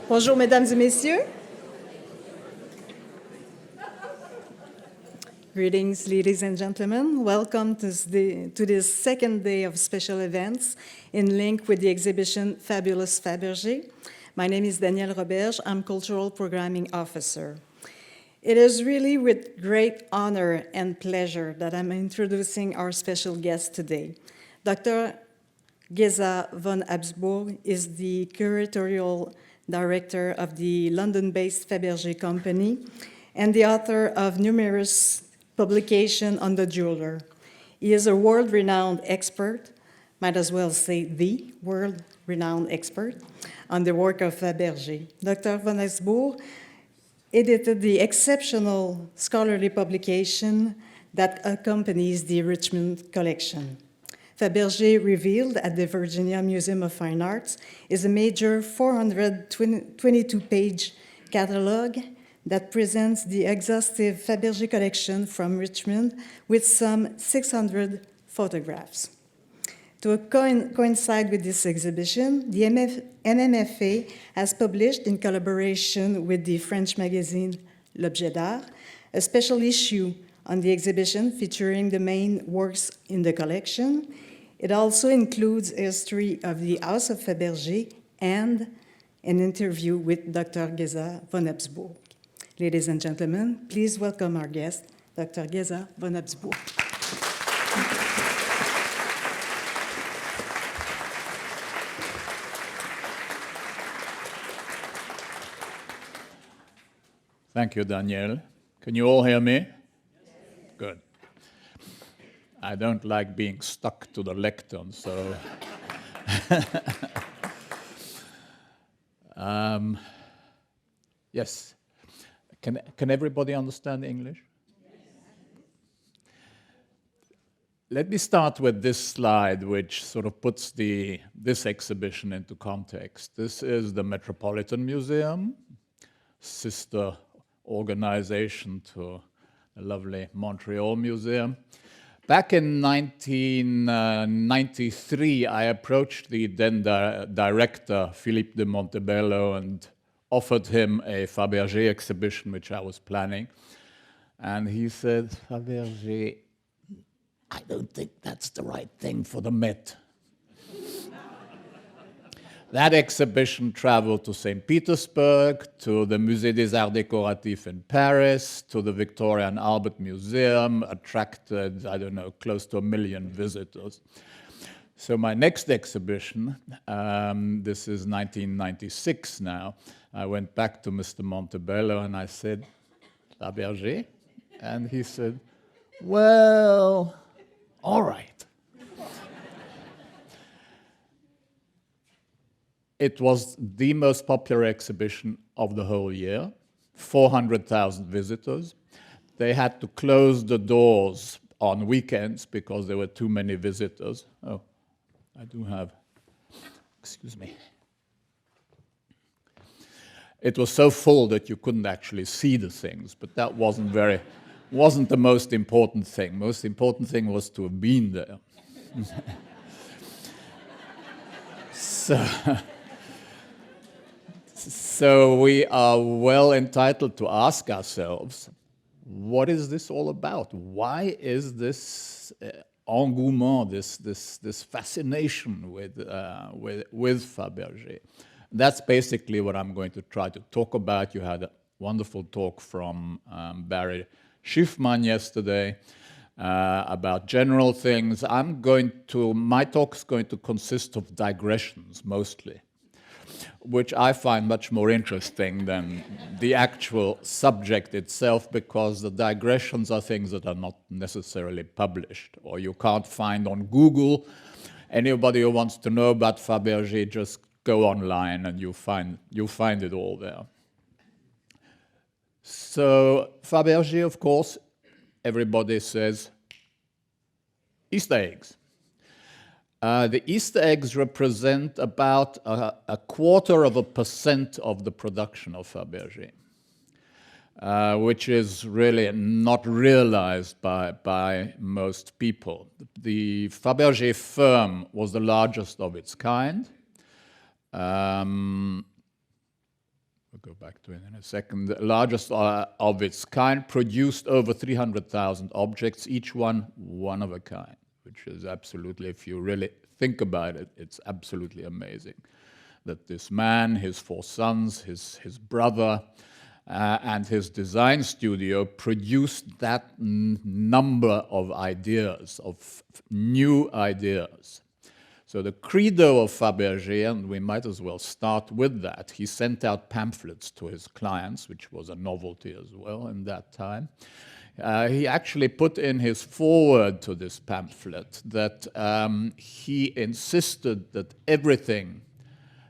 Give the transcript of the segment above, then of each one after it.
Bonjour, mesdames et messieurs. Greetings, ladies and gentlemen. Welcome to this second day of special events in link with the exhibition Fabulous Faberge. My name is Danielle Roberge. I'm Cultural Programming Officer. It is really with great honor and pleasure that I'm introducing our special guest today. Dr. Géza von Habsburg is the curatorial director of the London-based Fabergé Company and the author of numerous publications on the jeweler. He is a world-renowned expert, might as well say the world-renowned expert, on the work of Fabergé. Dr. von Habsburg edited the exceptional scholarly publication that accompanies the Richmond collection. Fabergé Revealed at the Virginia Museum of Fine Arts is a major 422-page catalog that presents the exhaustive Fabergé collection from Richmond with some 600 photographs. To coincide with this exhibition, the MMFA has published, in collaboration with the French magazine L'Objet d'Art, a special issue on the exhibition featuring the main works in the collection. It also includes a history of the House of Fabergé and an interview with Dr. Géza von Habsburg. Ladies and gentlemen, please welcome our guest, Dr. Géza von Habsburg. Thank you, Danielle. Can you all hear me? Good. I don't like being stuck to the lectern, so... Yes. Can everybody understand English? Let me start with this slide, which sort of puts this exhibition into context. This is the Metropolitan Museum, sister organization to the lovely Montreal Museum. Back in 1993, I approached the then director, Philippe de Montebello, and offered him a Fabergé exhibition, which I was planning. And he said, Fabergé, I don't think that's the right thing for the Met. That exhibition traveled to St. Petersburg, to the Musée des Arts Décoratifs in Paris, to the Victoria and Albert Museum, attracted, I don't know, close to 1 million visitors. So my next exhibition, this is 1996 now, I went back to Mr. Montebello and I said, Fabergé? And he said, well, all right. It was the most popular exhibition of the whole year, 400,000 visitors. They had to close the doors on weekends because there were too many visitors. Oh, I do have, excuse me. It was so full that you couldn't actually see the things, but that wasn't the most important thing. Most important thing was to have been there. So we are well entitled to ask ourselves, what is this all about? Why is this engouement, this fascination with Fabergé? That's basically what I'm going to try to talk about. You had a wonderful talk from Barry Schiffman yesterday about general things. My talk is going to consist of digressions mostly, which I find much more interesting than the actual subject itself, because the digressions are things that are not necessarily published or you can't find on Google. Anybody who wants to know about Fabergé, just go online and you'll find it all there. So Fabergé, of course, everybody says Easter eggs. The Easter eggs represent about 0.25% of the production of Fabergé, which is really not realized by most people. The Fabergé firm was the largest of its kind. go back to it in a second, the largest of its kind, produced over 300,000 objects, each one of a kind, which is absolutely, if you really think about it, it's absolutely amazing that this man, his 4 sons, his brother, and his design studio produced that number of ideas, of new ideas. So the credo of Fabergé, and we might as well start with that, he sent out pamphlets to his clients, which was a novelty as well in that time. He actually put in his foreword to this pamphlet that he insisted that everything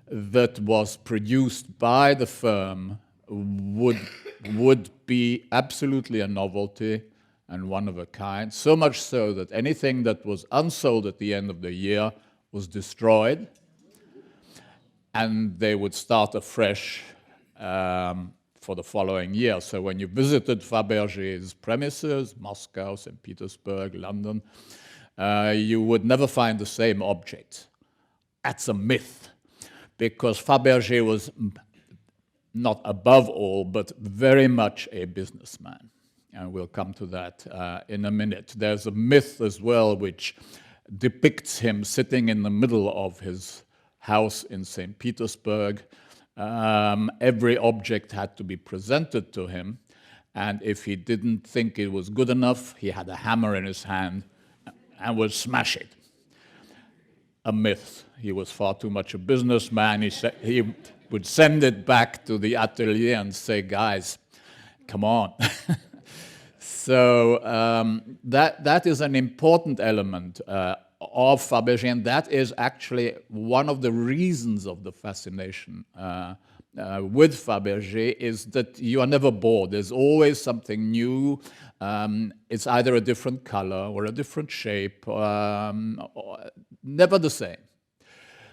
that was produced by the firm would be absolutely a novelty and one of a kind, so much so that anything that was unsold at the end of the year was destroyed, and they would start afresh for the following year. So when you visited Fabergé's premises, Moscow, St. Petersburg, London, you would never find the same object. That's a myth, because Fabergé was not above all, but very much a businessman. And we'll come to that in a minute. There's a myth as well which depicts him sitting in the middle of his house in St. Petersburg. Every object had to be presented to him, and if he didn't think it was good enough, he had a hammer in his hand and would smash it. A myth. He was far too much a businessman. He would send it back to the atelier and say, guys, come on. So that is an important element of Fabergé, and that is actually one of the reasons of the fascination with Fabergé, is that you are never bored. There's always something new. It's either a different color or a different shape, or never the same.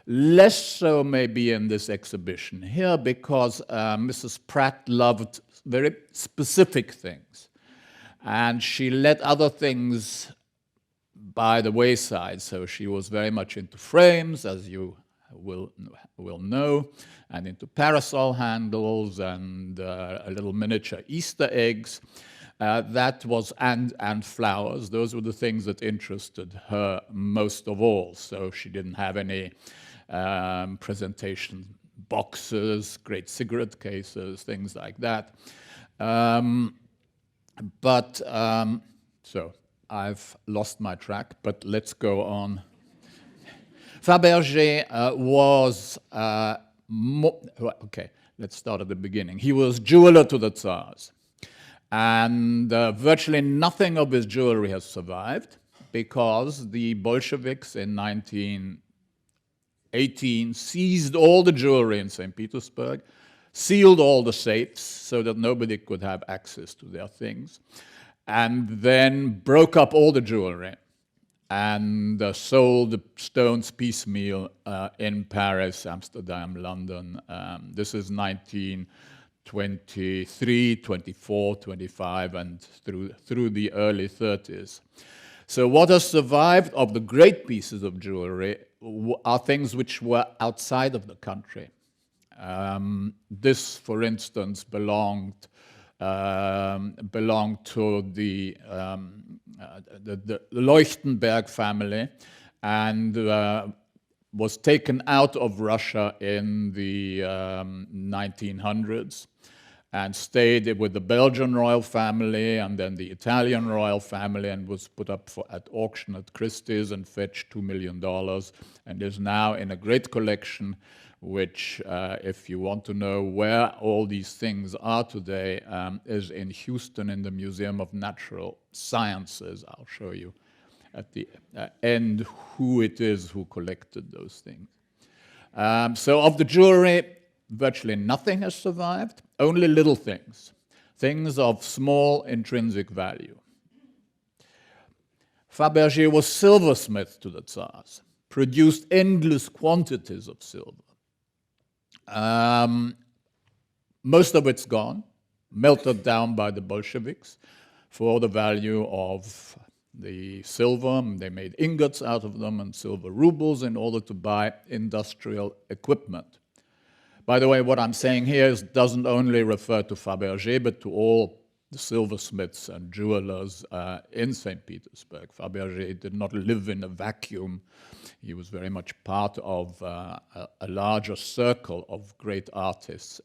Less so maybe in this exhibition here, because Mrs. Pratt loved very specific things. And she let other things by the wayside. So she was very much into frames, as you will know, and into parasol handles and a little miniature Easter eggs. That was and flowers. Those were the things that interested her most of all. So she didn't have any presentation boxes, great cigarette cases, things like that. So I've lost my track, but let's go on. Fabergé was, okay, let's start at the beginning. He was jeweler to the Tsars, and virtually nothing of his jewelry has survived, because the Bolsheviks in 1918 seized all the jewelry in St. Petersburg, sealed all the safes so that nobody could have access to their things, and then broke up all the jewelry and sold the stones piecemeal in Paris, Amsterdam, London. This is 1923, 24, 25, and through the early 30s. So what has survived of the great pieces of jewelry are things which were outside of the country. This, for instance, belonged to the Leuchtenberg family, and was taken out of Russia in the 1900s, and stayed with the Belgian royal family and then the Italian royal family, and was put up at auction at Christie's and fetched $2 million, and is now in a great collection, which, if you want to know where all these things are today, is in Houston in the Museum of Natural Sciences. I'll show you at the end who it is who collected those things. So of the jewelry, virtually nothing has survived, only little things, things of small intrinsic value. Fabergé was silversmith to the Tsars, produced endless quantities of silver. Most of it's gone, melted down by the Bolsheviks for the value of the silver. They made ingots out of them and silver rubles in order to buy industrial equipment. By the way, what I'm saying here doesn't only refer to Fabergé, but to all the silversmiths and jewelers in St. Petersburg. Fabergé did not live in a vacuum. He was very much part of a larger circle of great artists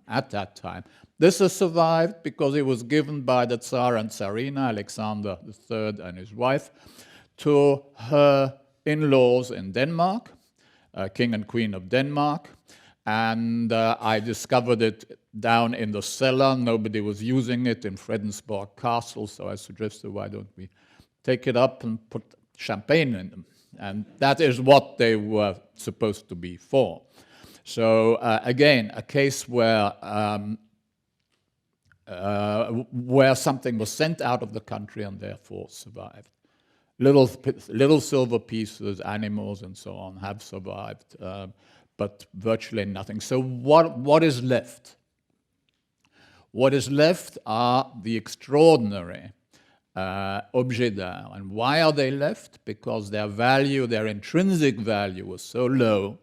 at that time. This has survived because it was given by the Tsar and Tsarina, Alexander III and his wife, to her in-laws in Denmark, King and Queen of Denmark. And I discovered it down in the cellar. Nobody was using it in Fredensborg Castle, so I suggested, why don't we take it up and put champagne in them? And that is what they were supposed to be for. So again, a case where something was sent out of the country and therefore survived. Little silver pieces, animals, and so on have survived, but virtually nothing. So what is left? What is left are the extraordinary objets d'art. And why are they left? Because their value, their intrinsic value, was so low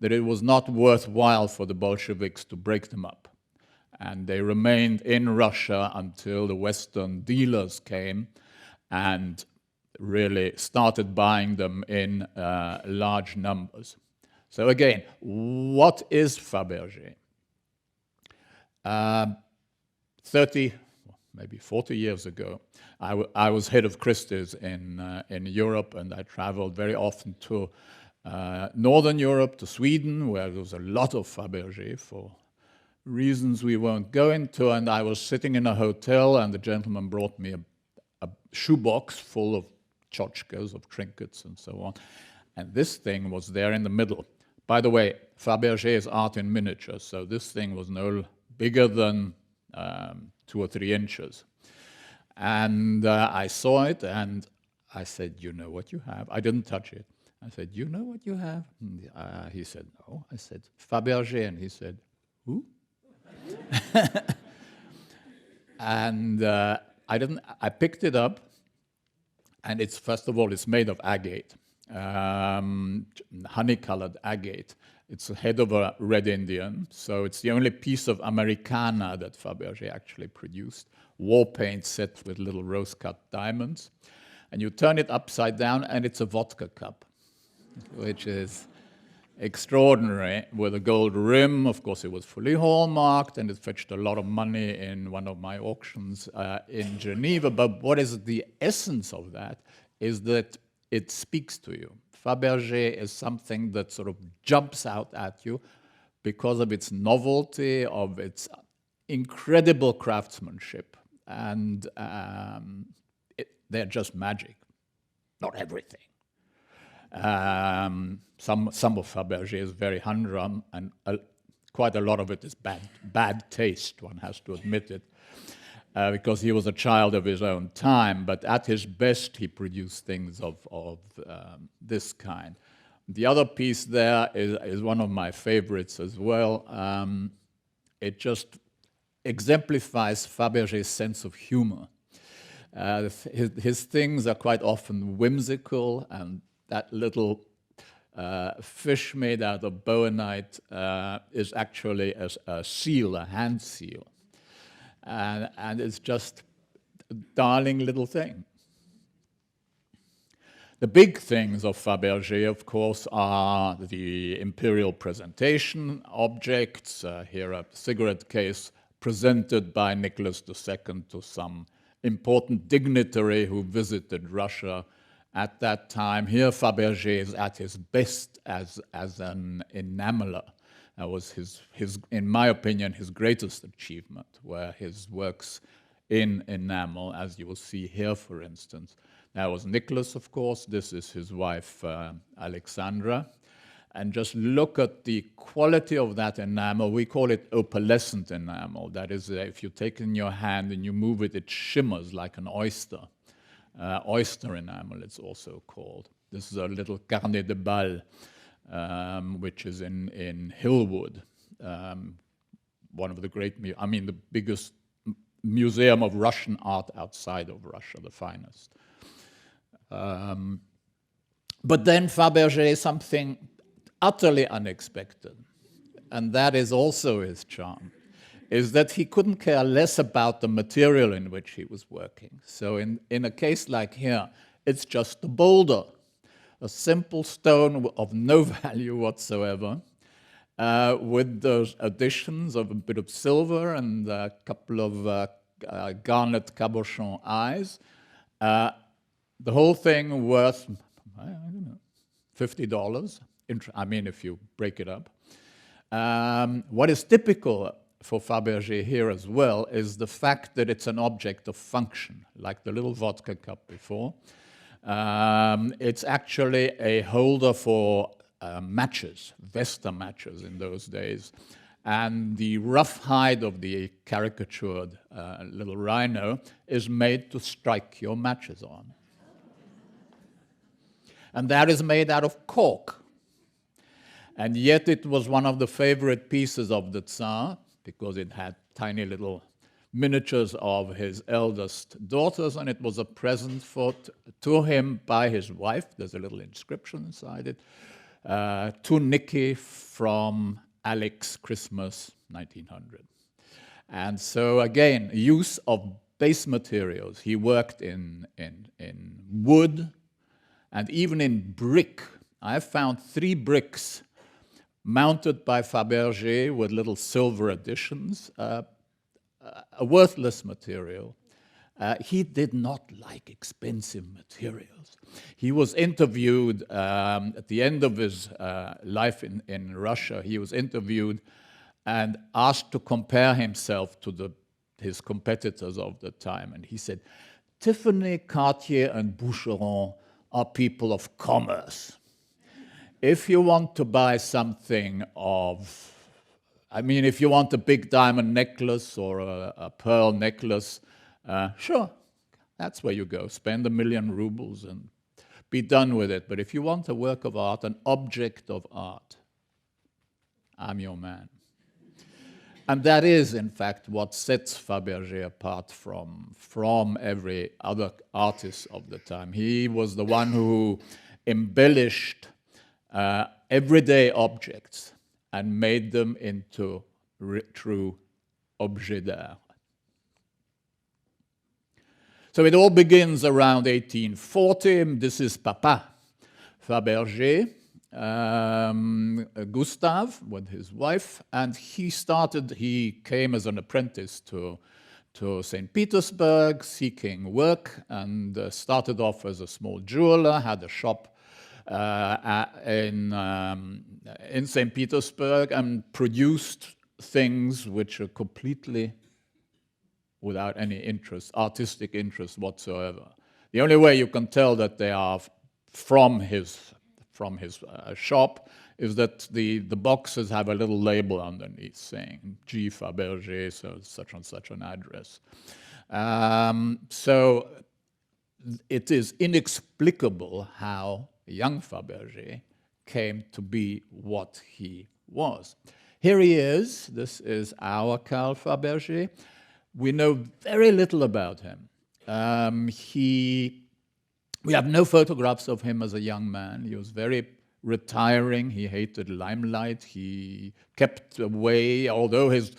that it was not worthwhile for the Bolsheviks to break them up. And they remained in Russia until the Western dealers came and really started buying them in large numbers. So again, what is Fabergé? 30, maybe 40 years ago, I was head of Christie's in Europe, and I traveled very often to Northern Europe, to Sweden, where there was a lot of Fabergé for reasons we won't go into. And I was sitting in a hotel, and the gentleman brought me a shoebox full of tchotchkes, of trinkets, and so on. And this thing was there in the middle. By the way, Fabergé is art in miniature, so this thing was no bigger than 2 or 3 inches. And I saw it, and I said, "You know what you have?" I didn't touch it. I said, "You know what you have?" He said, "No." I said, "Fabergé." And he said, "Who?" And I picked it up, and it's, first of all, it's made of agate, honey-colored agate. It's the head of a red Indian, so it's the only piece of Americana that Fabergé actually produced. War paint set with little rose-cut diamonds. And you turn it upside down, and it's a vodka cup, which is extraordinary, with a gold rim. Of course, it was fully hallmarked, and it fetched a lot of money in one of my auctions in Geneva. But what is the essence of that is that it speaks to you. Fabergé is something that sort of jumps out at you because of its novelty, of its incredible craftsmanship. And they're just magic. Not everything. Some of Fabergé is very humdrum, and quite a lot of it is bad taste, one has to admit it, because he was a child of his own time, but at his best he produced things of this kind. The other piece there is one of my favorites as well. It just exemplifies Fabergé's sense of humor. His things are quite often whimsical, and that little fish made out of bowenite is actually a seal, a hand seal. And it's just a darling little thing. The big things of Fabergé, of course, are the Imperial presentation objects. Here a cigarette case presented by Nicholas II to some important dignitary who visited Russia at that time. Here Fabergé is at his best as an enameler. That was his, in my opinion, his greatest achievement, were his works in enamel, as you will see here, for instance. That was Nicholas, of course. This is his wife, Alexandra. And just look at the quality of that enamel. We call it opalescent enamel. That is, if you take it in your hand and you move it, it shimmers like an oyster. Oyster enamel, it's also called. This is a little carnet de bal, which is in Hillwood, one of the great, the biggest museum of Russian art outside of Russia, the finest. But then Fabergé is something utterly unexpected. and that is also his charm, is that he couldn't care less about the material in which he was working. So in a case like here, it's just a boulder, a simple stone of no value whatsoever, with those additions of a bit of silver and a couple of garnet cabochon eyes. The whole thing worth, I don't know, $50. I mean, if you break it up. What is typical for Faberge here as well is the fact that it's an object of function, like the little vodka cup before. It's actually a holder for matches, Vesta matches in those days. And the rough hide of the caricatured little rhino is made to strike your matches on. And that is made out of cork. And yet it was one of the favorite pieces of the Tsar, because it had tiny little miniatures of his eldest daughters, and it was a present to him by his wife. There's a little inscription inside it. To Nicky from Alex, Christmas 1900. And so again, use of base materials. He worked in wood and even in brick. I found 3 bricks mounted by Faberge with little silver additions, a worthless material. He did not like expensive materials. He was interviewed at the end of his life in Russia. He was interviewed and asked to compare himself to his competitors of the time. And he said, Tiffany, Cartier, and Boucheron are people of commerce. If you want to buy something if you want a big diamond necklace or a pearl necklace, sure, that's where you go. Spend 1 million rubles and be done with it. But if you want a work of art, an object of art, I'm your man. And that is, in fact, what sets Faberge apart from every other artist of the time. He was the one who embellished everyday objects and made them into true objets d'art. So it all begins around 1840. This is Papa Faberge, Gustave, with his wife, and he came as an apprentice to St. Petersburg, seeking work, and started off as a small jeweler, had a shop in St. Petersburg, and produced things which are completely without any interest, artistic interest whatsoever. The only way you can tell that they are from his shop is that the boxes have a little label underneath saying G. Faberge, so such and such an address. So it is inexplicable how young Faberge came to be what he was. Here he is. This is our Carl Faberge. We know very little about him. We have no photographs of him as a young man. He was very retiring. He hated limelight. He kept away, although his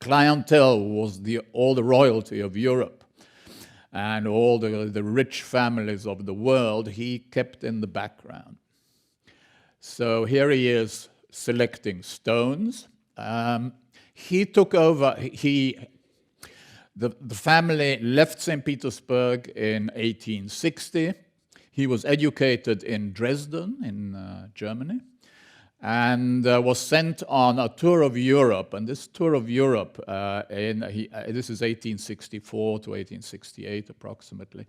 clientele was all the royalty of Europe and all the rich families of the world. He kept in the background. So here he is selecting stones. He took over. The family left St. Petersburg in 1860. He was educated in Dresden, in Germany, and was sent on a tour of Europe. And this tour of Europe, this is 1864 to 1868 approximately.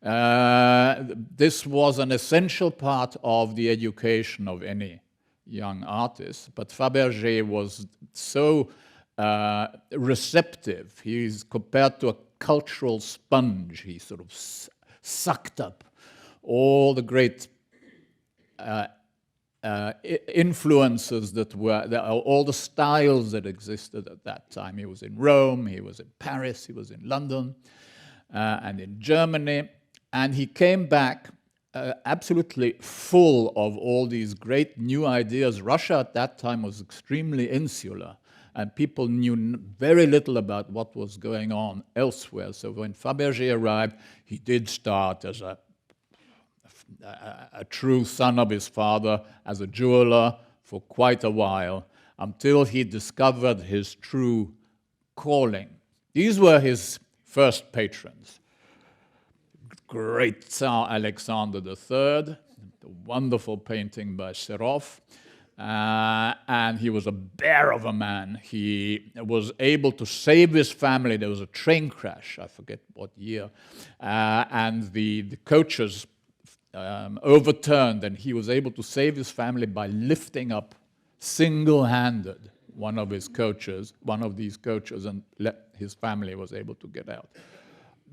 This was an essential part of the education of any young artist. But Faberge was so receptive. He's compared to a cultural sponge. He sort of sucked up all the great influences all the styles that existed at that time. He was in Rome, he was in Paris, he was in London, and in Germany. And he came back absolutely full of all these great new ideas. Russia at that time was extremely insular, and people knew very little about what was going on elsewhere. So when Fabergé arrived, he did start as a true son of his father, as a jeweler for quite a while, until he discovered his true calling. These were his first patrons. Great Tsar Alexander III, the wonderful painting by Serov, and he was a bear of a man. He was able to save his family. There was a train crash, I forget what year, and the coaches overturned, and he was able to save his family by lifting up single-handed one of these coaches, and his family was able to get out.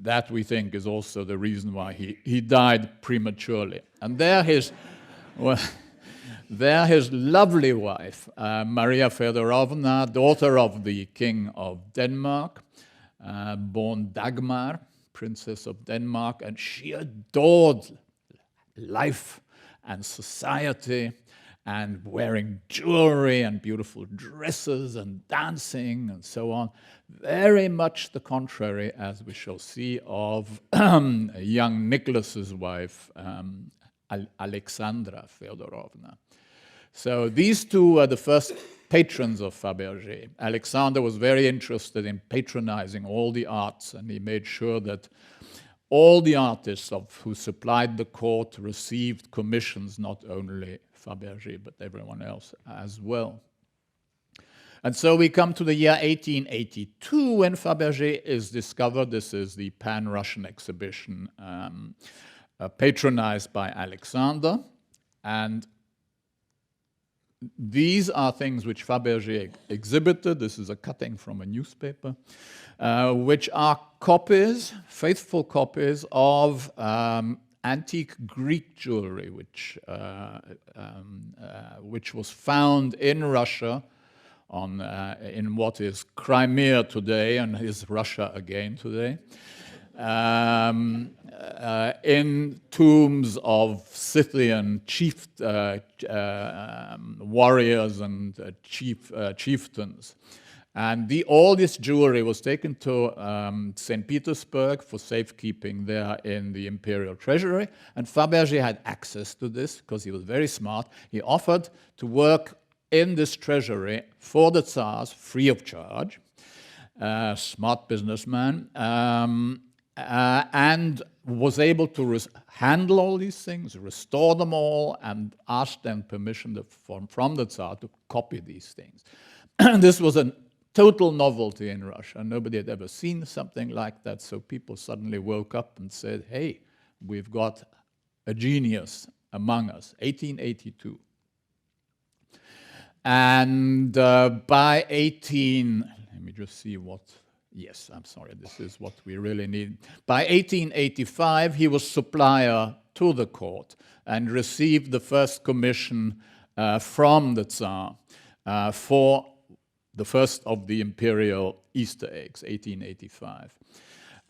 That, we think, is also the reason why he died prematurely. And there his lovely wife, Maria Feodorovna, daughter of the King of Denmark, born Dagmar, Princess of Denmark, and she adored life and society and wearing jewelry and beautiful dresses and dancing and so on. Very much the contrary, as we shall see, of young Nicholas's wife, Alexandra Feodorovna. So these two were the first patrons of Fabergé. Alexander was very interested in patronizing all the arts, and he made sure that all the artists who supplied the court received commissions, not only Fabergé, but everyone else as well. And so we come to the year 1882 when Fabergé is discovered. This is the Pan-Russian exhibition patronized by Alexander. And these are things which Fabergé exhibited. This is a cutting from a newspaper, which are copies, faithful copies of antique Greek jewelry, which was found in Russia, in what is Crimea today and is Russia again today, in tombs of Scythian warriors and chieftains. And all this jewelry was taken to St. Petersburg for safekeeping there in the Imperial treasury. And Fabergé had access to this because he was very smart. He offered to work in this treasury for the Tsars free of charge. Smart businessman. And was able to handle all these things, restore them all, and ask them permission from the Tsar to copy these things. This was a total novelty in Russia. Nobody had ever seen something like that, so people suddenly woke up and said, hey, we've got a genius among us. 1882. And by let me just see what, yes, I'm sorry, this is what we really need. By 1885, he was supplier to the court and received the first commission from the Tsar for the first of the Imperial Easter eggs, 1885.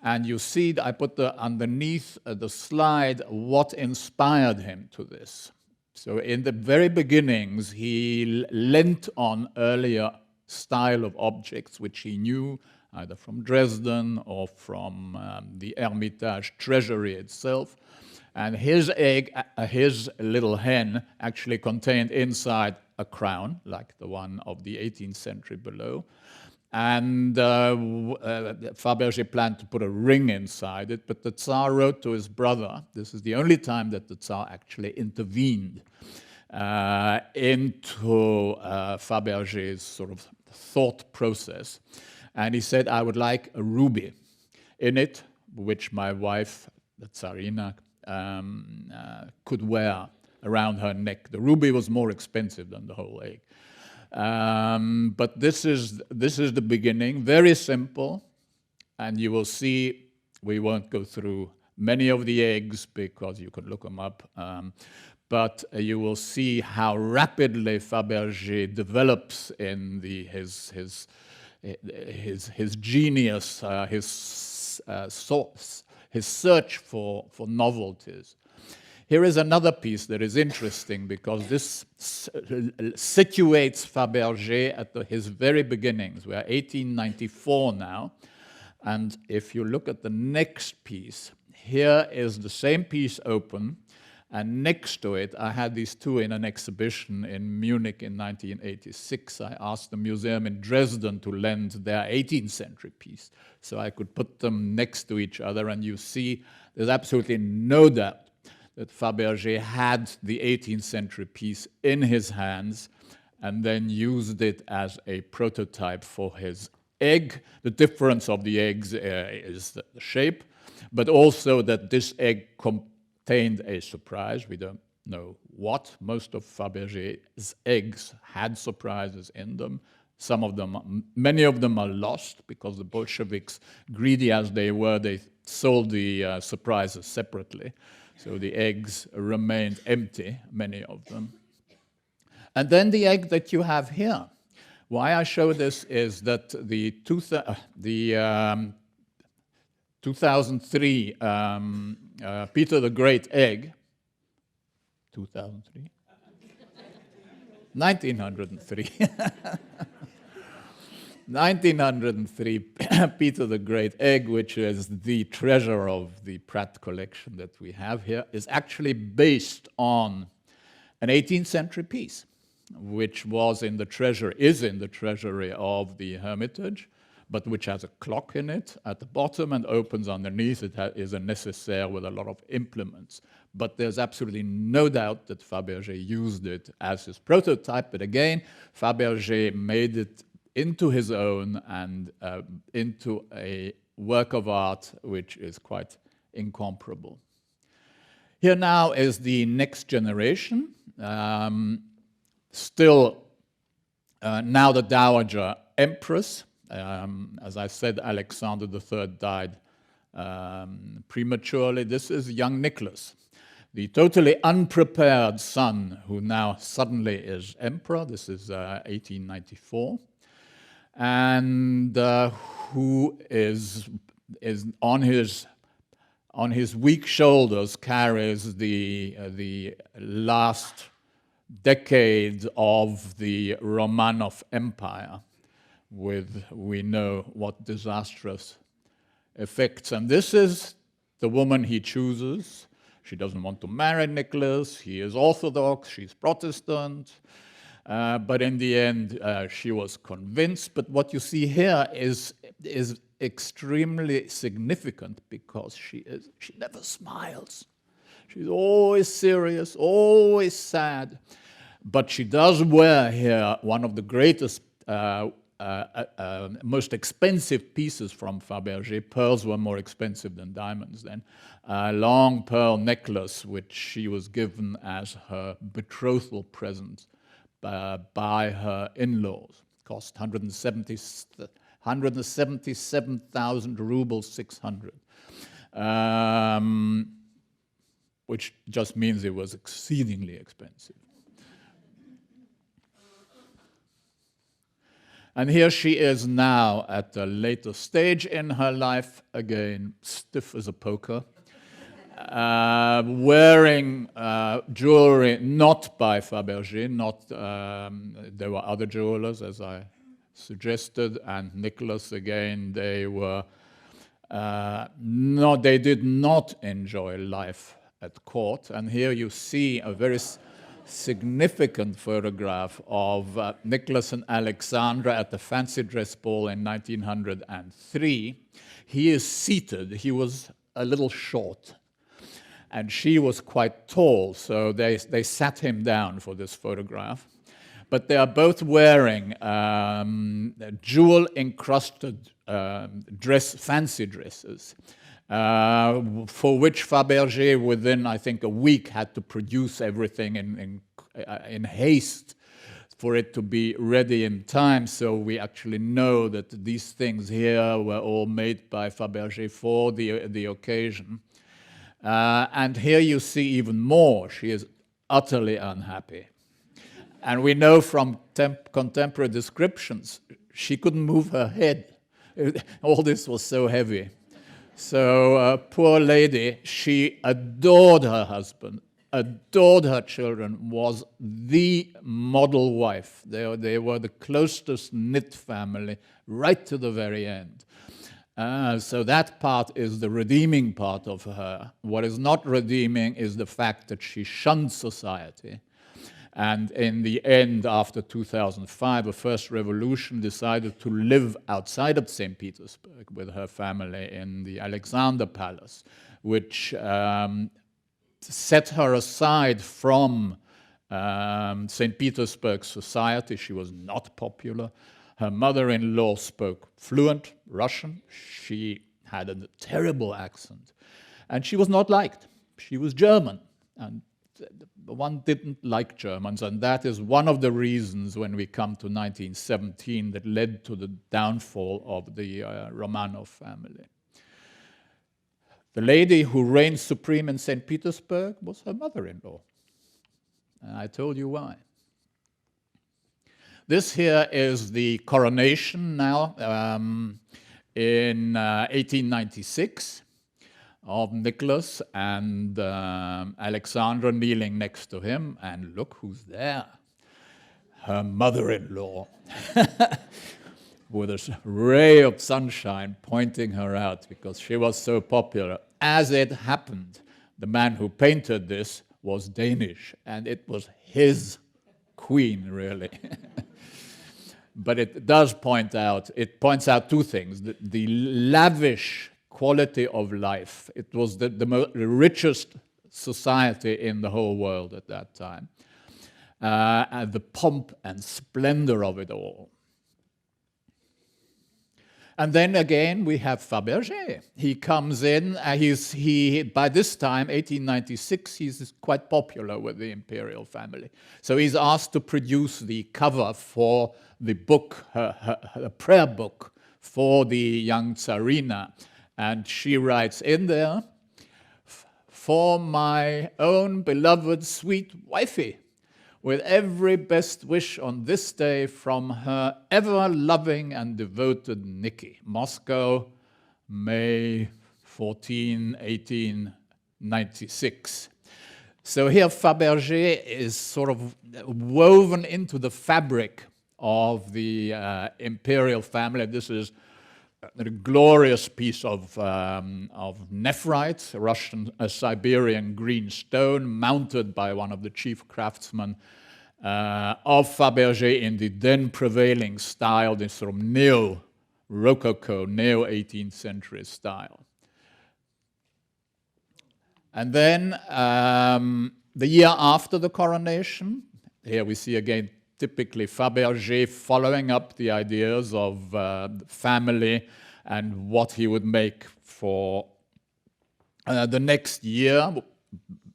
And you see, I put underneath the slide what inspired him to this. So in the very beginnings, he lent on earlier style of objects which he knew either from Dresden or from the Hermitage treasury itself. And his egg, his little hen, actually contained inside a crown, like the one of the 18th century below. And Fabergé planned to put a ring inside it, but the Tsar wrote to his brother. This is the only time that the Tsar actually intervened into Fabergé's sort of thought process. And he said, I would like a ruby in it, which my wife, the Tsarina, could wear around her neck. The ruby was more expensive than the whole egg. But this is the beginning, very simple, and you will see, we won't go through many of the eggs because you could look them up, but you will see how rapidly Fabergé develops in his genius, his search for novelties. Here is another piece that is interesting because this situates Fabergé at his very beginnings. We are 1894 now. And if you look at the next piece, here is the same piece open. And next to it, I had these two in an exhibition in Munich in 1986. I asked the museum in Dresden to lend their 18th century piece so I could put them next to each other. And you see, there's absolutely no doubt that Fabergé had the 18th century piece in his hands and then used it as a prototype for his egg. The difference of the eggs is the shape, but also that this egg contained a surprise. We don't know what. Most of Fabergé's eggs had surprises in them. Many of them are lost because the Bolsheviks, greedy as they were, they sold the surprises separately. So the eggs remained empty, many of them. And then the egg that you have here. Why I show this is that the 2003 Peter the Great egg, 2003? 1903. 1903 Peter the Great egg, which is the treasure of the Pratt collection that we have here, is actually based on an 18th century piece, which is in the treasury of the Hermitage, but which has a clock in it at the bottom and opens underneath. It is a nécessaire with a lot of implements. But there's absolutely no doubt that Fabergé used it as his prototype. But again, Fabergé made it into his own and into a work of art which is quite incomparable. Here now is the next generation. Still, now the Dowager Empress. As I said, Alexander III died prematurely. This is young Nicholas, the totally unprepared son who now suddenly is emperor. This is 1894. And who is on his weak shoulders carries the last decade of the Romanov Empire, with we know what disastrous effects. And this is the woman he chooses. She doesn't want to marry Nicholas. He is Orthodox. She's Protestant. But in the end, she was convinced. But what you see here is extremely significant because she never smiles. She's always serious, always sad. But she does wear here one of the greatest, most expensive pieces from Fabergé. Pearls were more expensive than diamonds then. A long pearl necklace, which she was given as her betrothal present by her in-laws. Cost 177,000 rubles, 600. Which just means it was exceedingly expensive. And here she is now at a later stage in her life, again, stiff as a poker, wearing jewelry not by Fabergé, there were other jewelers, as I suggested, and Nicholas, again, they did not enjoy life at court. And here you see a very significant photograph of Nicholas and Alexandra at the fancy dress ball in 1903. He is seated. He was a little short, and she was quite tall, so they sat him down for this photograph. But they are both wearing jewel-encrusted fancy dresses, for which Fabergé, within, I think, a week, had to produce everything in haste for it to be ready in time. So we actually know that these things here were all made by Fabergé for the occasion. And here you see even more. She is utterly unhappy. And we know from contemporary descriptions, she couldn't move her head. All this was so heavy. So poor lady, she adored her husband, adored her children, was the model wife. They were the closest knit family right to the very end. So that part is the redeeming part of her. What is not redeeming is the fact that she shunned society. And in the end, after 2005, the first revolution, decided to live outside of St. Petersburg with her family in the Alexander Palace, which set her aside from St. Petersburg society. She was not popular. Her mother-in-law spoke fluent Russian. She had a terrible accent. And she was not liked. She was German. And one didn't like Germans. And that is one of the reasons, when we come to 1917, that led to the downfall of the Romanov family. The lady who reigned supreme in St. Petersburg was her mother-in-law. And I told you why. This here is the coronation now in 1896 of Nicholas and Alexandra kneeling next to him. And look who's there. Her mother-in-law. With a ray of sunshine pointing her out because she was so popular. As it happened, the man who painted this was Danish, and it was his queen, really. But it does point out two things. The lavish quality of life. It was the richest society in the whole world at that time. And the pomp and splendor of it all. And then again, we have Fabergé. He comes in, by this time, 1896, he's quite popular with the Imperial family. So he's asked to produce the cover for the book, her prayer book for the young Tsarina. And she writes in there, "For my own beloved sweet wifey, with every best wish on this day from her ever-loving and devoted Nikki." Moscow, May 14, 1896. So here Fabergé is sort of woven into the fabric of the imperial family. This is a glorious piece of nephrite, Russian Siberian green stone, mounted by one of the chief craftsmen of Fabergé in the then prevailing style, this sort of neo-Rococo, neo-18th century style. And then the year after the coronation, here we see again typically Fabergé following up the ideas of family and what he would make for the next year,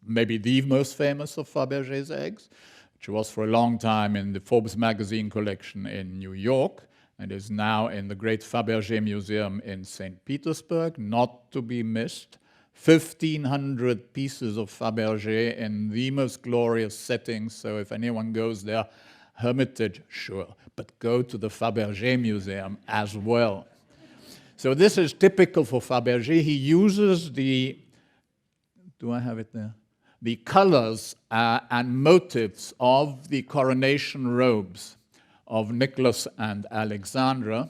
maybe the most famous of Fabergé's eggs, which was for a long time in the Forbes magazine collection in New York and is now in the great Fabergé Museum in St. Petersburg, not to be missed. 1,500 pieces of Fabergé in the most glorious settings, so if anyone goes there, Hermitage, sure, but go to the Fabergé Museum as well. So this is typical for Fabergé. He uses the colors and motifs of the coronation robes of Nicholas and Alexandra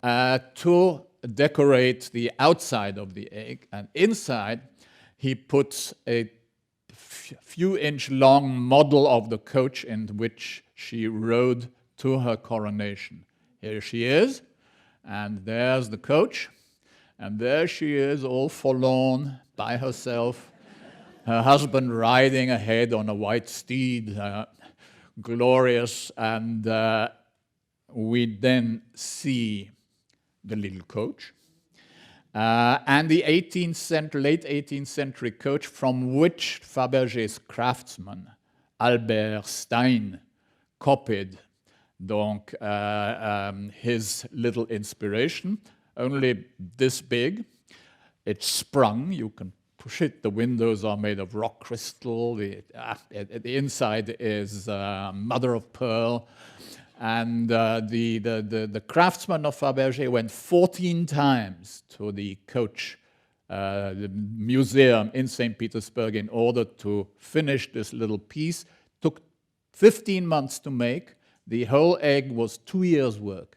to decorate the outside of the egg, and inside he puts a few-inch long model of the coach in which she rode to her coronation. Here she is, and there's the coach, and there she is, all forlorn by herself, her husband riding ahead on a white steed, glorious, and we then see the little coach, and the late 18th century coach from which Fabergé's craftsman, Albert Stein, copied his little inspiration, only this big. It's sprung, you can push it, the windows are made of rock crystal, the inside is mother of pearl. And the craftsman of Fabergé went 14 times to the coach the museum in St. Petersburg in order to finish this little piece. Took 15 months to make. The whole egg was 2 years' work.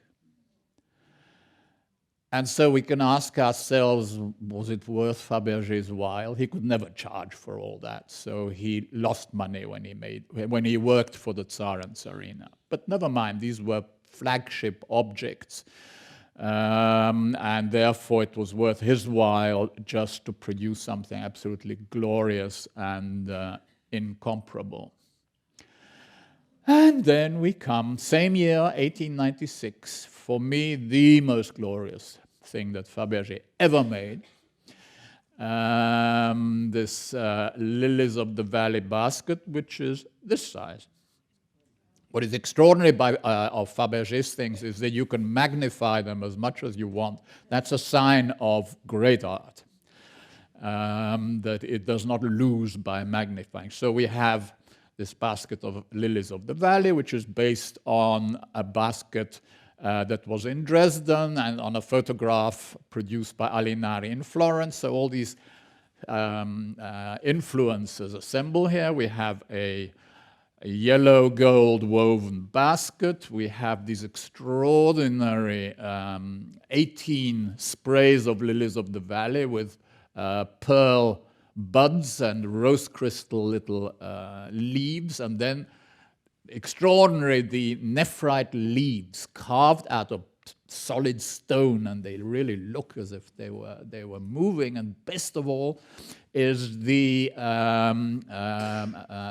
And so we can ask ourselves, was it worth Fabergé's while? He could never charge for all that, so he lost money when he worked for the Tsar and Tsarina. But never mind, these were flagship objects, and therefore it was worth his while just to produce something absolutely glorious and incomparable. And then we come, same year, 1896, for me, the most glorious thing that Fabergé ever made. This Lilies-of-the-Valley Basket, which is this size. What is extraordinary of Fabergé's things is that you can magnify them as much as you want. That's a sign of great art, that it does not lose by magnifying. So we have this basket of Lilies of the Valley, which is based on a basket that was in Dresden and on a photograph produced by Alinari in Florence. So all these influences assemble here. We have a yellow gold woven basket. We have these extraordinary 18 sprays of Lilies of the Valley with pearl buds and rose crystal little leaves, and then extraordinary, the nephrite leaves carved out of solid stone, and they really look as if they were moving. And best of all is the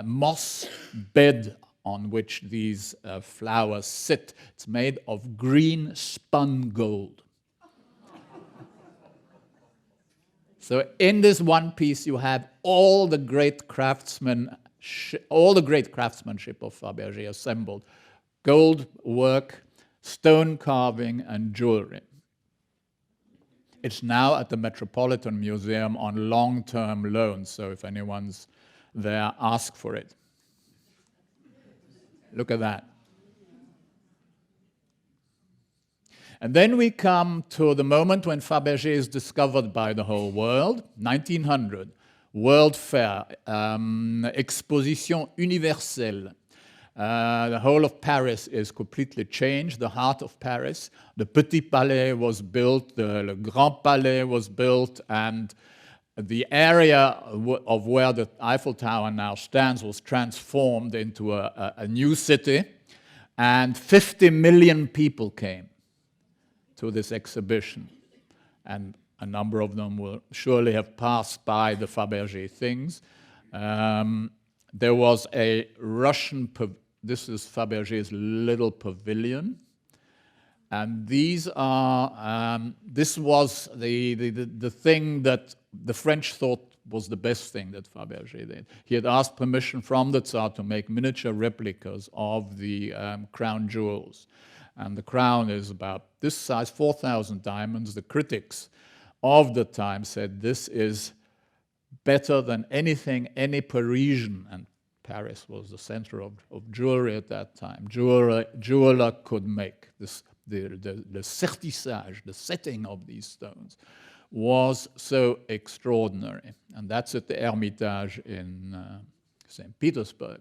moss bed on which these flowers sit. It's made of green spun gold. So in this one piece, you have all the great craftsmanship of Fabergé assembled: gold work, stone carving, and jewelry. It's now at the Metropolitan Museum on long-term loan, so if anyone's there, ask for it. Look at that. And then we come to the moment when Fabergé is discovered by the whole world, 1900, World Fair, Exposition Universelle. The whole of Paris is completely changed, the heart of Paris. The Petit Palais was built, the Grand Palais was built, and the area of where the Eiffel Tower now stands was transformed into a new city, and 50 million people came to this exhibition, and a number of them will surely have passed by the Fabergé things. There was a Russian, this is Fabergé's little pavilion, and these are, this was the thing that the French thought was the best thing that Fabergé did. He had asked permission from the Tsar to make miniature replicas of the crown jewels. And the crown is about this size, 4,000 diamonds. The critics of the time said this is better than anything any Parisian, and Paris was the center of jewelry at that time, jeweler could make. The sertissage, the setting of these stones, was so extraordinary. And that's at the Hermitage in St. Petersburg.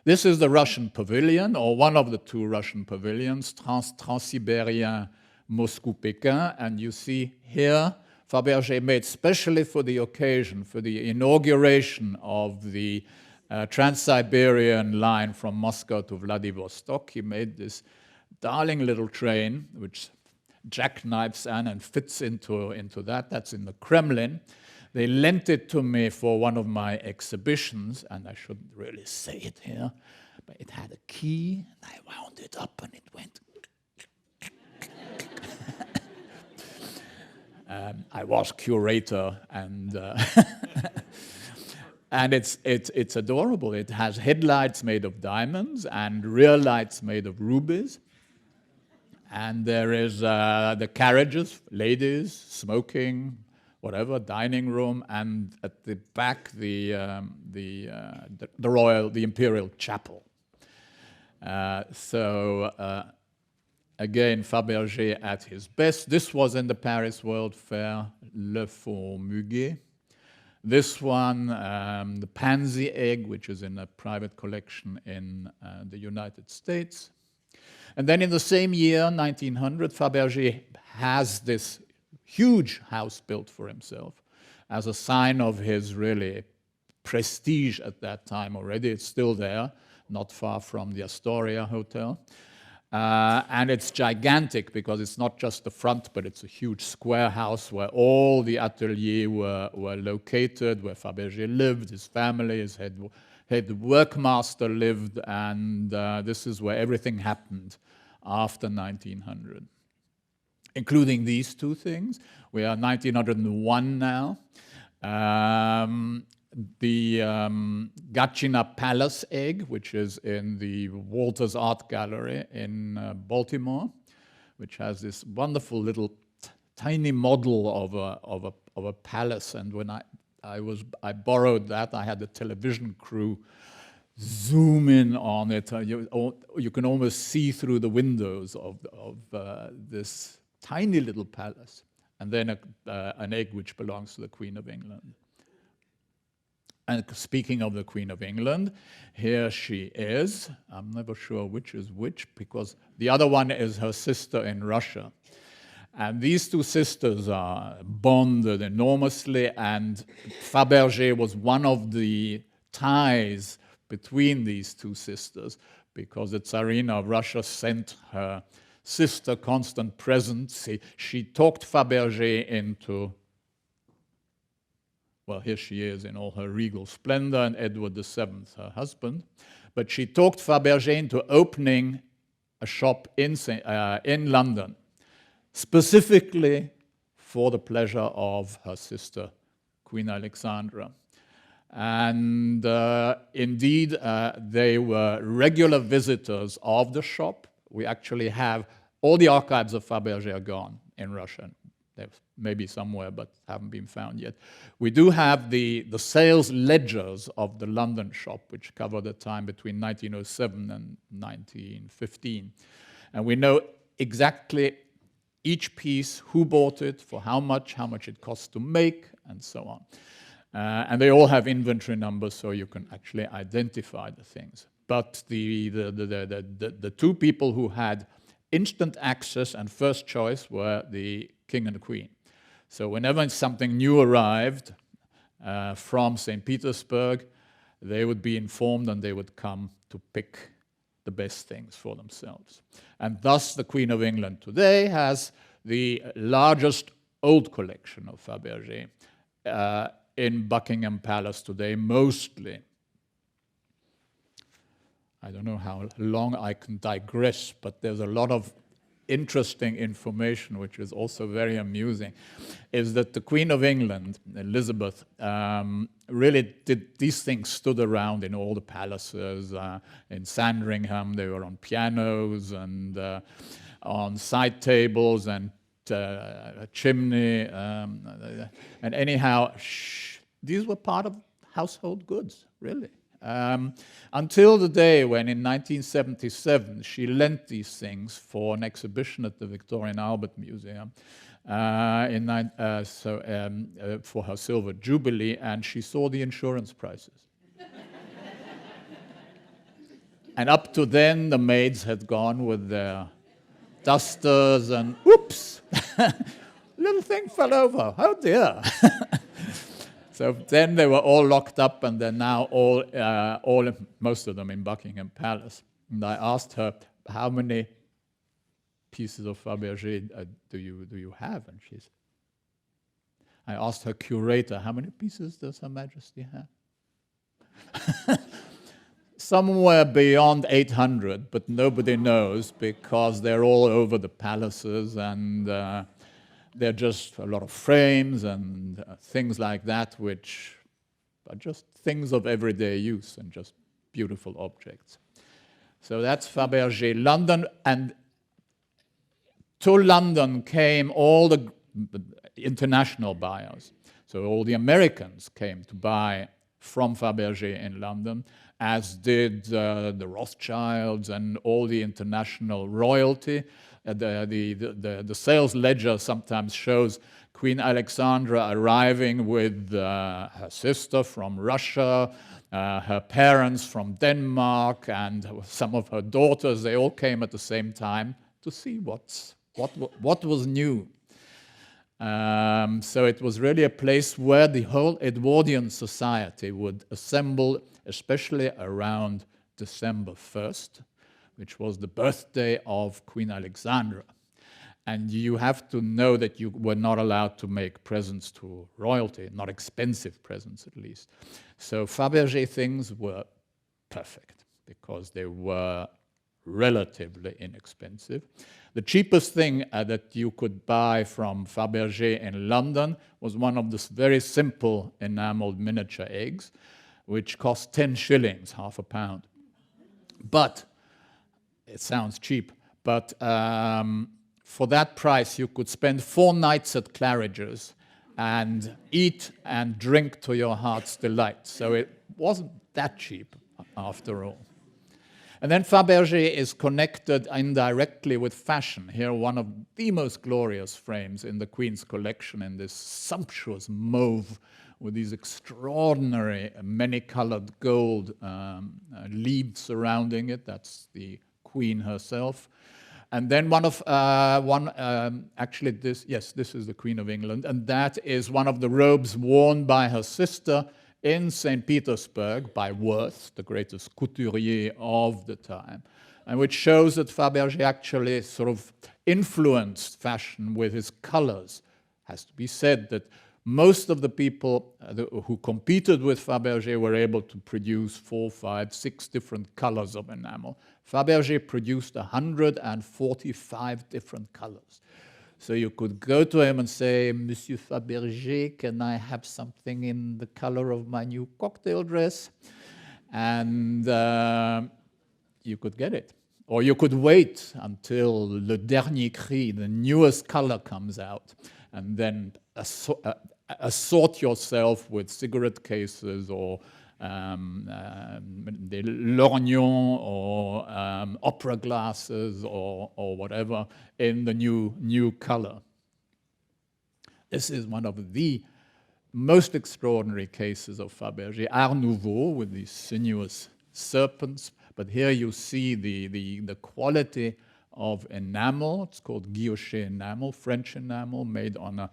This is the Russian pavilion, or one of the two Russian pavilions, Transsibérien, Moscou, Pekin. And you see here, Fabergé made specially for the occasion, for the inauguration of the Trans-Siberian line from Moscow to Vladivostok. He made this darling little train, which jackknifes and fits into that. That's in the Kremlin. They lent it to me for one of my exhibitions, and I shouldn't really say it here, but it had a key, and I wound it up, and it went. I was curator, and and it's adorable. It has headlights made of diamonds and rear lights made of rubies. And there is the carriages, ladies, smoking, whatever, dining room, and at the back the Imperial chapel. So Again, Fabergé at his best. This was in the Paris World Fair, Le Faux Muguet. This one, the Pansy Egg, which is in a private collection in the United States. And then in the same year, 1900, Fabergé has this huge house built for himself as a sign of his really prestige at that time already. It's still there, not far from the Astoria Hotel. And it's gigantic because it's not just the front, but it's a huge square house where all the ateliers were located, where Fabergé lived, his family, his head workmaster lived, and this is where everything happened after 1900, including these two things. We are 1901 now. The Gatchina Palace Egg, which is in the Walters Art Gallery in Baltimore, which has this wonderful little tiny model of a palace. And when I borrowed that, I had the television crew zoom in on it. You can almost see through the windows of this tiny little palace. And then an egg which belongs to the Queen of England. And speaking of the Queen of England, here she is. I'm never sure which is which, because the other one is her sister in Russia. And these two sisters are bonded enormously, and Fabergé was one of the ties between these two sisters, because the Tsarina of Russia sent her sister constant presents. She talked Fabergé into, well, here she is in all her regal splendor, and Edward VII, her husband. But she talked Fabergé into opening a shop in London, specifically for the pleasure of her sister, Queen Alexandra. And indeed, they were regular visitors of the shop. We actually have all the archives of Fabergé are gone in Russia. They're maybe somewhere, but haven't been found yet. We do have the sales ledgers of the London shop, which cover the time between 1907 and 1915. And we know exactly each piece, who bought it, for how much it cost to make, and so on. And they all have inventory numbers, so you can actually identify the things. But the two people who had instant access and first choice were the King and the Queen. So whenever something new arrived from St. Petersburg, they would be informed and they would come to pick the best things for themselves. And thus the Queen of England today has the largest old collection of Fabergé in Buckingham Palace today, mostly. I don't know how long I can digress, but there's a lot of interesting information, which is also very amusing, is that the Queen of England, Elizabeth, really did these things, stood around in all the palaces. In Sandringham, they were on pianos and on side tables and a chimney. And anyhow, these were part of household goods, really. Until the day when, in 1977, she lent these things for an exhibition at the Victoria and Albert Museum for her silver jubilee, and she saw the insurance prices. And up to then, the maids had gone with their dusters, and whoops, little thing fell over. Oh dear. So then they were all locked up, and they're now most of them in Buckingham Palace. And I asked her, how many pieces of Fabergé do you have? And I asked her curator, how many pieces does Her Majesty have? Somewhere beyond 800, but nobody knows, because they're all over the palaces, and they're just a lot of frames and things like that, which are just things of everyday use and just beautiful objects. So that's Fabergé London, and to London came all the international buyers. So all the Americans came to buy from Fabergé in London, as did the Rothschilds and all the international royalty. The sales ledger sometimes shows Queen Alexandra arriving with her sister from Russia, her parents from Denmark, and some of her daughters. They all came at the same time to see what was new. So it was really a place where the whole Edwardian society would assemble, especially around December 1st, which was the birthday of Queen Alexandra. And you have to know that you were not allowed to make presents to royalty, not expensive presents at least. So Fabergé things were perfect because they were relatively inexpensive. The cheapest thing that you could buy from Fabergé in London was one of the very simple enameled miniature eggs, which cost 10 shillings, half a pound. But, it sounds cheap, but for that price you could spend 4 nights at Claridge's and eat and drink to your heart's delight. So it wasn't that cheap after all. And then Fabergé is connected indirectly with fashion. Here, one of the most glorious frames in the Queen's collection in this sumptuous mauve with these extraordinary many-colored gold leaves surrounding it. That's the Queen herself. And then actually this is the Queen of England, and that is one of the robes worn by her sister in St. Petersburg by Worth, the greatest couturier of the time, and which shows that Fabergé actually sort of influenced fashion with his colors. Has to be said that most of the people who competed with Fabergé were able to produce 4, 5, 6 different colors of enamel. Fabergé produced 145 different colors. So you could go to him and say, Monsieur Fabergé, can I have something in the color of my new cocktail dress? And you could get it. Or you could wait until Le Dernier Cri, the newest color, comes out, and then assort yourself with cigarette cases or des lorgnons or opera glasses or whatever in the new color. This is one of the most extraordinary cases of Fabergé, Art Nouveau, with these sinuous serpents. But here you see the quality of enamel. It's called guilloché enamel, French enamel, made on a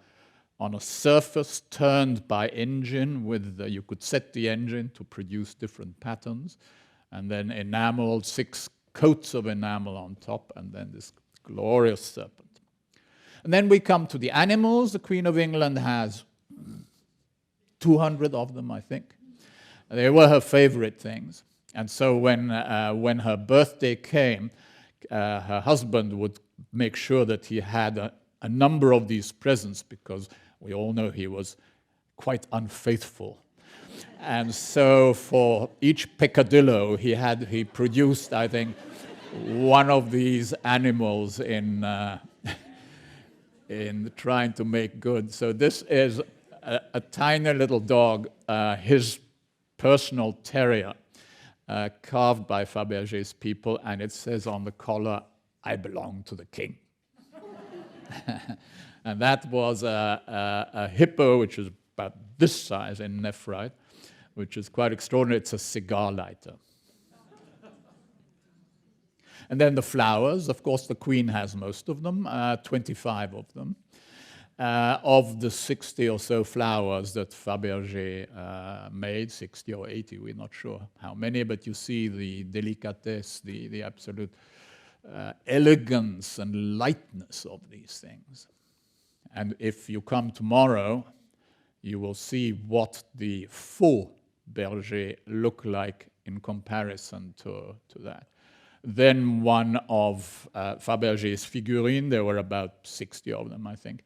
surface turned by engine with you could set the engine to produce different patterns, and then enameled, 6 coats of enamel on top, and then this glorious serpent. And then we come to the animals. The Queen of England has 200 of them, I think. They were her favorite things. And so when her birthday came, her husband would make sure that he had a number of these presents, because we all know he was quite unfaithful. And so for each peccadillo he produced, I think, one of these animals in trying to make good. So this is a tiny little dog, his personal terrier, carved by Fabergé's people, and it says on the collar, "I belong to the king." And that was a hippo, which is about this size in nephrite, which is quite extraordinary. It's a cigar lighter. And then the flowers. Of course, the Queen has most of them, 25 of them. Of the 60 or so flowers that Fabergé made, 60 or 80, we're not sure how many, but you see the delicatesse, the absolute elegance and lightness of these things. And if you come tomorrow, you will see what the faux berger look like in comparison to that. Then one of Fabergé's figurines, there were about 60 of them, I think,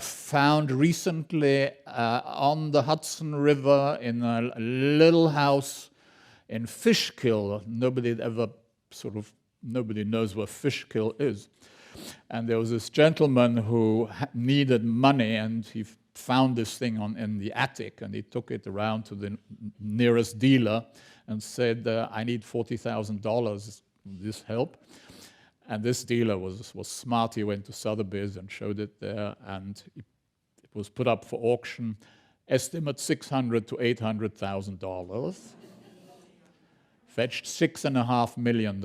found recently on the Hudson River in a little house in Fishkill. Nobody knows where Fishkill is. And there was this gentleman who needed money, and he found this thing in the attic, and he took it around to the nearest dealer and said, I need $40,000, this help? And this dealer was smart. He went to Sotheby's and showed it there, and it was put up for auction. Estimate $600,000 to $800,000. Fetched $6.5 million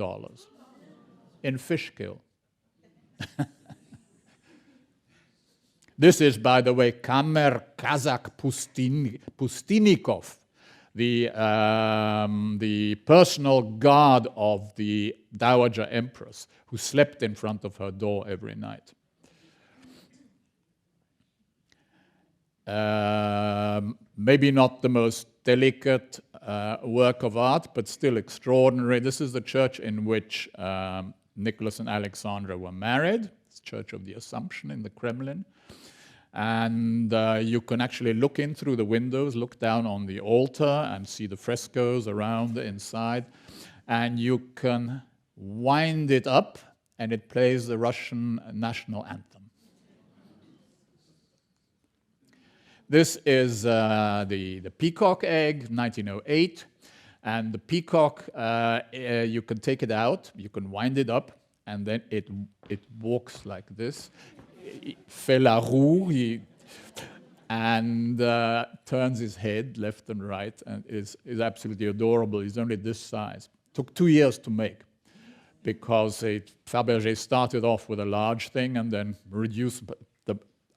in Fishkill. This is, by the way, Kamer Kazak Pustinikov, the personal guard of the Dowager Empress, who slept in front of her door every night. Maybe not the most delicate work of art, but still extraordinary. This is the church in which Nicholas and Alexandra were married. It's Church of the Assumption in the Kremlin. And you can actually look in through the windows, look down on the altar and see the frescoes around the inside. And you can wind it up and it plays the Russian national anthem. This is the Peacock Egg, 1908. And the peacock, you can take it out, you can wind it up, and then it walks like this. Fait la roue, and turns his head left and right, and is absolutely adorable. He's only this size. Took 2 years to make, because Fabergé started off with a large thing and then reduced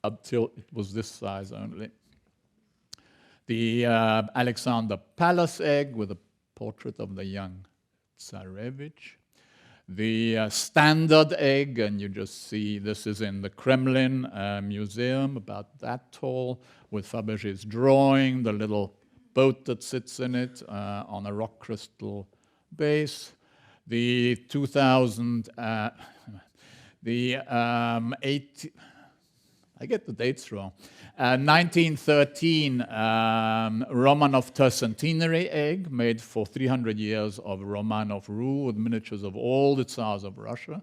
until it was this size only. The Alexander Palace Egg with a portrait of the young Tsarevich. The standard egg, and you just see this is in the Kremlin Museum, about that tall, with Fabergé's drawing, the little boat that sits in it on a rock crystal base. The 2000, I get the dates wrong. 1913 Romanov Tercentenary Egg, made for 300 years of Romanov rule, with miniatures of all the Tsars of Russia.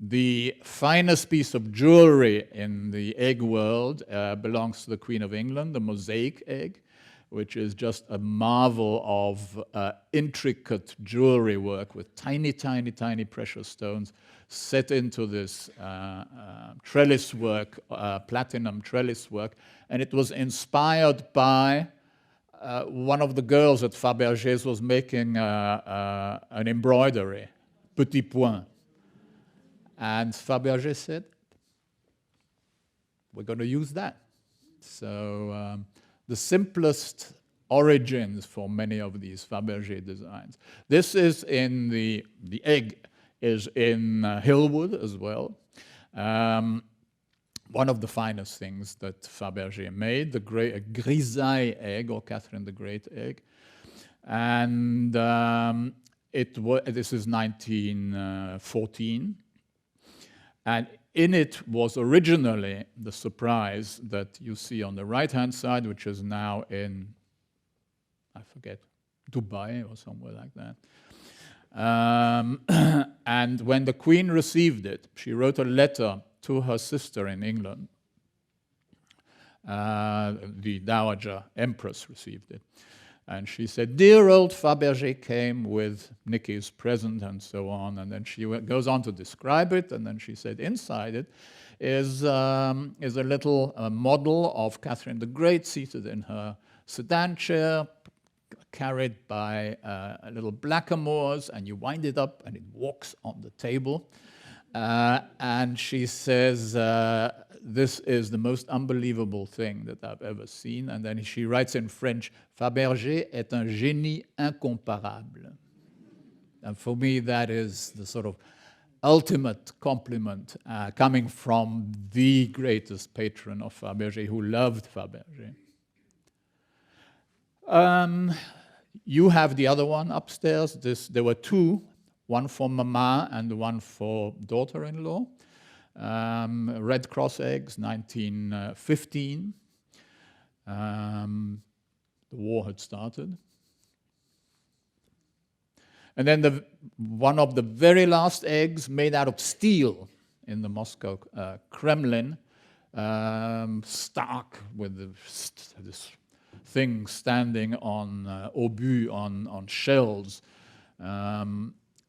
The finest piece of jewelry in the egg world belongs to the Queen of England, the Mosaic Egg, which is just a marvel of intricate jewelry work with tiny, tiny, tiny precious stones set into this trellis work, platinum trellis work. And it was inspired by one of the girls at Fabergé's was making an embroidery, petit point. And Fabergé said, we're going to use that. So the simplest origins for many of these Fabergé designs. This is in the egg is in Hillwood as well. One of the finest things that Fabergé made, the grisaille egg, or Catherine the Great egg. And this is 1914. And in it was originally the surprise that you see on the right-hand side, which is now in, I forget, Dubai or somewhere like that. And when the Queen received it, she wrote a letter to her sister in England. The Dowager Empress received it. And she said, dear old Fabergé came with Nicky's present and so on. And then she goes on to describe it. And then she said, inside it is a little model of Catherine the Great seated in her sedan chair, carried by little blackamoors, and you wind it up and it walks on the table. And she says, this is the most unbelievable thing that I've ever seen. And then she writes in French, Fabergé est un génie incomparable. And for me, that is the sort of ultimate compliment coming from the greatest patron of Fabergé, who loved Fabergé. You have the other one upstairs. There were two, one for Mama and one for daughter-in-law. Red Cross eggs, 1915. The war had started. And then one of the very last eggs, made out of steel in the Moscow Kremlin, stark with this thing standing on obus, on shells,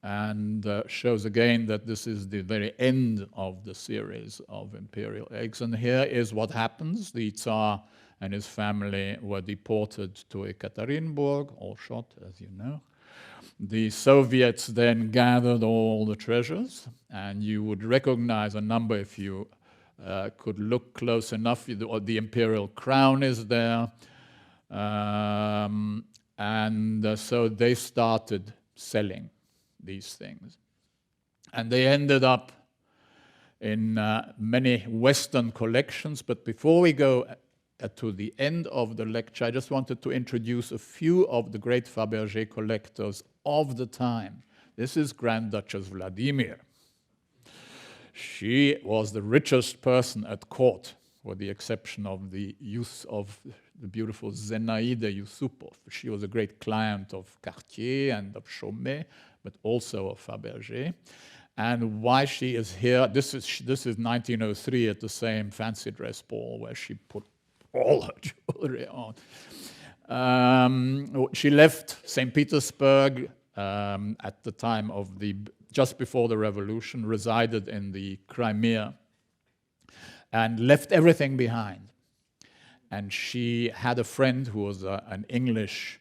and shows again that this is the very end of the series of imperial eggs. And here is what happens. The Tsar and his family were deported to Ekaterinburg, all shot, as you know. The Soviets then gathered all the treasures, and you would recognize a number if you could look close enough. The imperial crown is there. So they started selling these things. And they ended up in many Western collections. But before we go to the end of the lecture, I just wanted to introduce a few of the great Fabergé collectors of the time. This is Grand Duchess Vladimir. She was the richest person at court, with the exception of the use of the beautiful Zenaida Yusupov. She was a great client of Cartier and of Chaumet, but also of Fabergé. And why she is here, this is 1903 at the same fancy dress ball where she put all her jewelry on. She left St. Petersburg at the time of just before the revolution, resided in the Crimea, and left everything behind. And she had a friend who was an English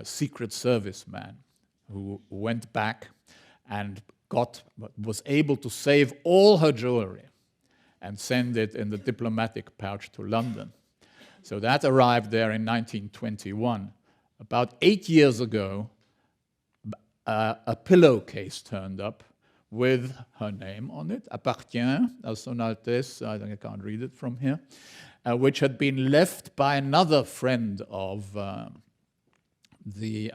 Secret Service man who went back and was able to save all her jewelry and send it in the diplomatic pouch to London. So that arrived there in 1921. About 8 years ago, a pillowcase turned up with her name on it, appartient à son Altesse, I think I can't read it from here, which had been left by another friend of the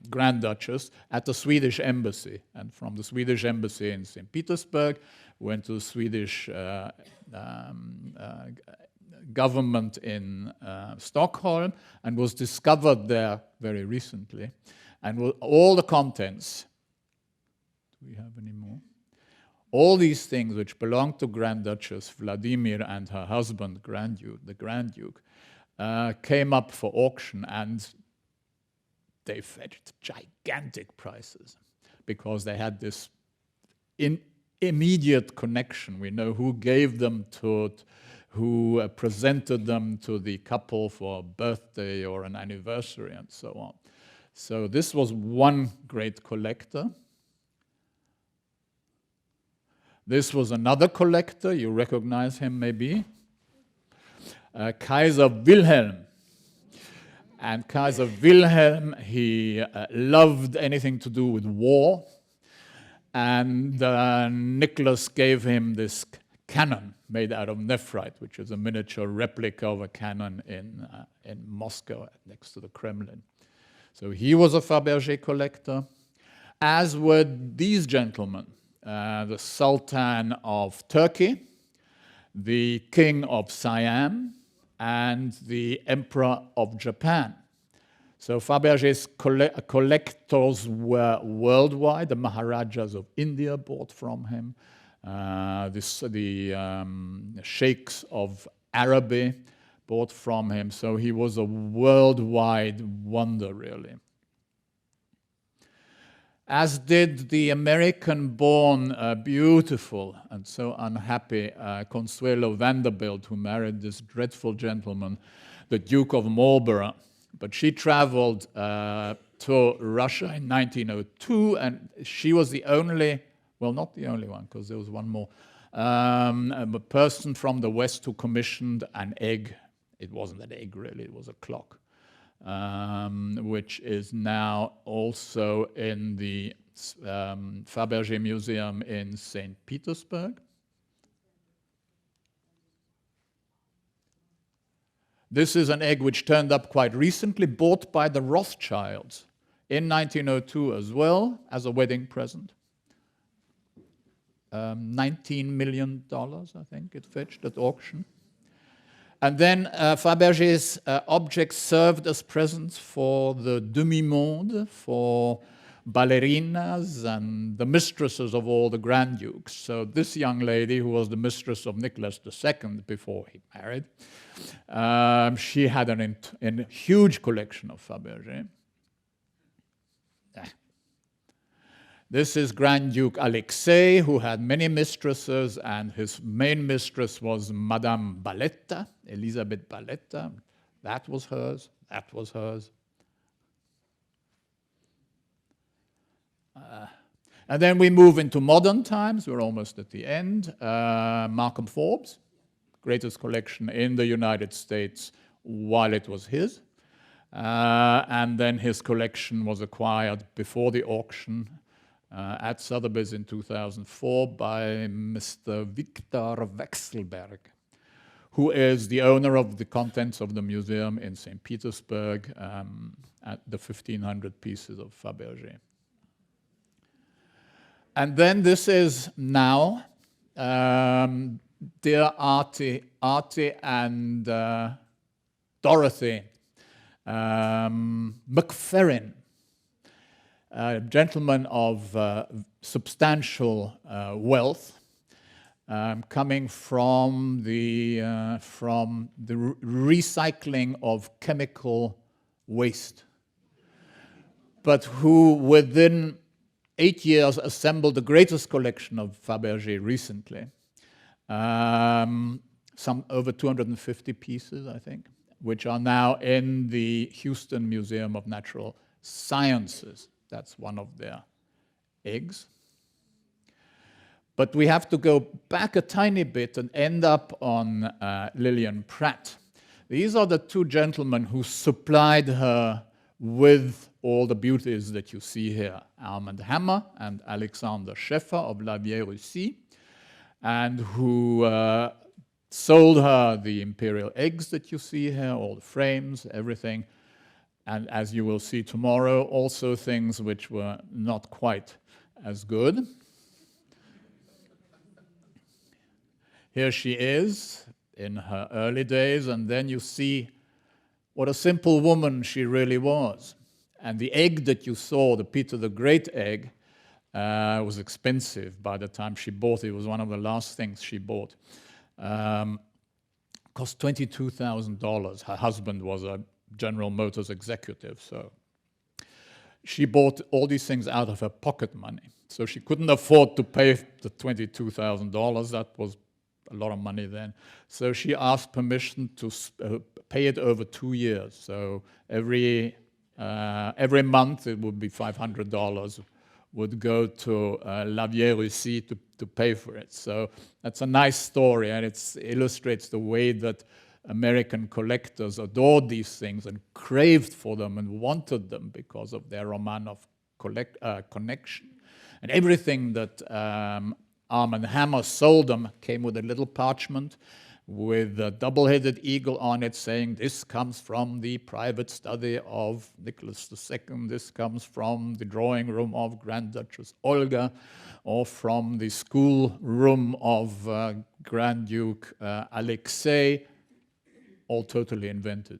Grand Duchess at the Swedish embassy. And from the Swedish embassy in St. Petersburg, went to the Swedish government in Stockholm, and was discovered there very recently. And all the contents, do we have any more? All these things which belonged to Grand Duchess Vladimir and her husband, the Grand Duke, came up for auction, and they fetched gigantic prices because they had this immediate connection. We know who gave them to it, who presented them to the couple for a birthday or an anniversary, and so on. So this was one great collector. This was another collector. You recognize him maybe. Kaiser Wilhelm. And Kaiser Wilhelm, he loved anything to do with war. And Nicholas gave him this cannon made out of nephrite, which is a miniature replica of a cannon in Moscow next to the Kremlin. So he was a Fabergé collector, as were these gentlemen, the Sultan of Turkey, the King of Siam, and the Emperor of Japan. So Fabergé's collectors were worldwide. The Maharajas of India bought from him. The sheikhs of Araby bought from him. So he was a worldwide wonder, really. As did the American-born, beautiful and so unhappy Consuelo Vanderbilt, who married this dreadful gentleman, the Duke of Marlborough. But she traveled to Russia in 1902, and she was the only, well, not the only one, because there was one more, a person from the West who commissioned an egg. It wasn't an egg, really, it was a clock, which is now also in the Fabergé Museum in St. Petersburg. This is an egg which turned up quite recently, bought by the Rothschilds in 1902 as well, as a wedding present. $19 million, I think it fetched at auction. And then Fabergé's objects served as presents for the demi-monde, for ballerinas and the mistresses of all the Grand Dukes. So this young lady, who was the mistress of Nicholas II before he married, she had a huge collection of Fabergé. This is Grand Duke Alexei, who had many mistresses, and his main mistress was Madame Balletta, Elisabeth Balletta. That was hers, that was hers. And then we move into modern times. We're almost at the end. Markham Forbes, greatest collection in the United States while it was his. And then his collection was acquired before the auction at Sotheby's in 2004 by Mr. Victor Wechselberg, who is the owner of the contents of the museum in St. Petersburg, at the 1,500 pieces of Fabergé. And then this is now dear Artie and Dorothy McFerrin, a gentleman of substantial wealth, coming from the recycling of chemical waste, but who within 8 years assembled the greatest collection of Fabergé recently. Some over 250 pieces, I think, which are now in the Houston Museum of Natural Sciences. That's one of their eggs. But we have to go back a tiny bit and end up on Lillian Pratt. These are the two gentlemen who supplied her with all the beauties that you see here, Armand Hammer and Alexander Scheffer of La Vieille-Russie, and who sold her the Imperial eggs that you see here, all the frames, everything, and as you will see tomorrow, also things which were not quite as good. Here she is in her early days, and then you see what a simple woman she really was. And the egg that you saw, the Peter the Great egg, was expensive by the time she bought it. It was one of the last things she bought. Cost $22,000. Her husband was a General Motors executive, so she bought all these things out of her pocket money. So she couldn't afford to pay the $22,000. That was a lot of money then. So she asked permission to pay it over 2 years. So every month it would be $500 would go to La Vieille-Russie to pay for it. So that's a nice story, and it illustrates the way that American collectors adored these things and craved for them and wanted them because of their Romanov connection. And everything that Armand Hammer sold them came with a little parchment with a double-headed eagle on it saying, this comes from the private study of Nicholas II, this comes from the drawing room of Grand Duchess Olga, or from the school room of Grand Duke Alexei, all totally invented.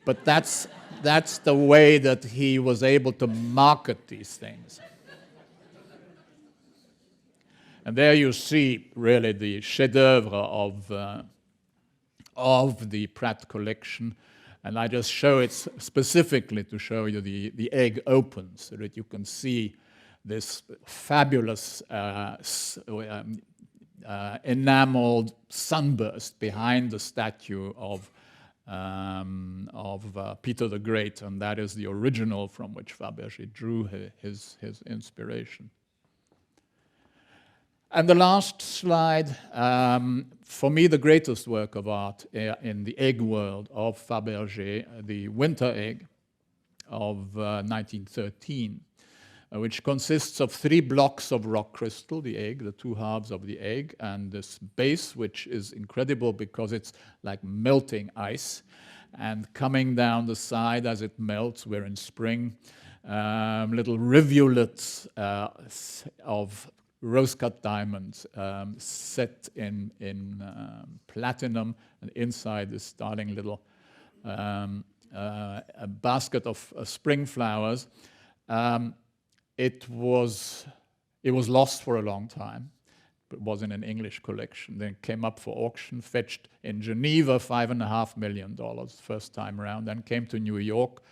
But that's the way that he was able to market these things. And there you see really the chef-d'oeuvre of the Pratt collection. And I just show it specifically to show you the egg open so that you can see this fabulous enameled sunburst behind the statue of Peter the Great, and that is the original from which Fabergé drew his inspiration. And the last slide, for me, the greatest work of art in the egg world of Fabergé, the winter egg of 1913, which consists of 3 blocks of rock crystal, the egg, the 2 halves of the egg, and this base, which is incredible because it's like melting ice. And coming down the side as it melts, we're in spring, little rivulets of rose-cut diamonds set in platinum, and inside this darling little a basket of spring flowers. it was lost for a long time. It was in an English collection. Then came up for auction, fetched in Geneva $5.5 million first time around. Then came to New York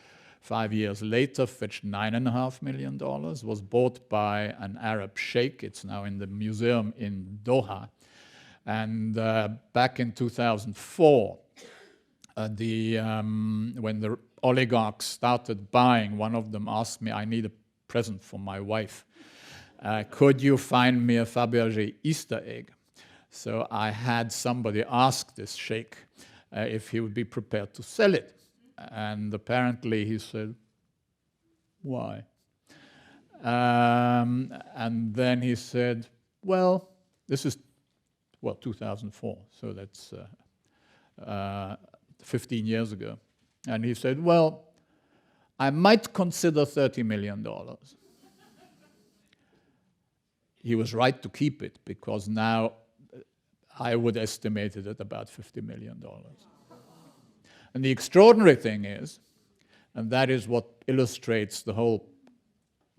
5 years later, fetched $9.5 million. Was bought by an Arab sheikh. It's now in the museum in Doha. And back in 2004, when the oligarchs started buying, one of them asked me, "I need a present for my wife. Could you find me a Faberge Easter egg?" So I had somebody ask this sheikh if he would be prepared to sell it. And apparently he said, "Why?" And then he said, well, this is, 2004, so that's 15 years ago. And he said, "Well, I might consider $30 million. He was right to keep it, because now I would estimate it at about $50 million. And the extraordinary thing is, and that is what illustrates the whole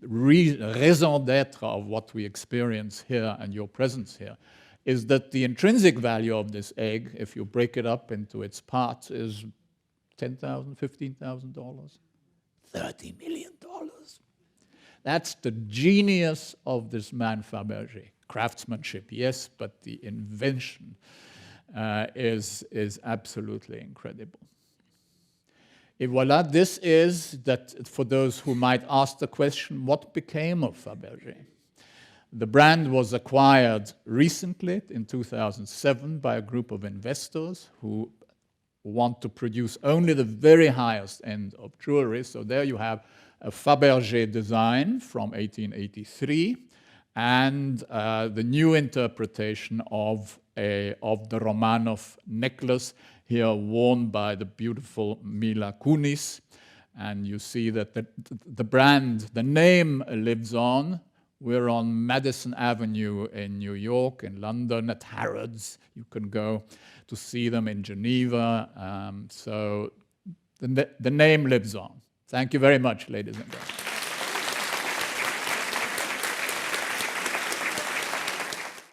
raison d'etre of what we experience here and your presence here, is that the intrinsic value of this egg, if you break it up into its parts, is $10,000, $15,000, $30 million. That's the genius of this man Faberge. Craftsmanship, yes, but the invention is absolutely incredible. Et voila, this is that for those who might ask the question, what became of Faberge? The brand was acquired recently in 2007 by a group of investors who want to produce only the very highest end of jewelry. So there you have a Faberge design from 1883 and the new interpretation of the Romanov necklace, here worn by the beautiful Mila Kunis. And you see that the brand, the name lives on. We're on Madison Avenue in New York, in London, at Harrods. You can go to see them in Geneva. So the name lives on. Thank you very much, ladies and gentlemen.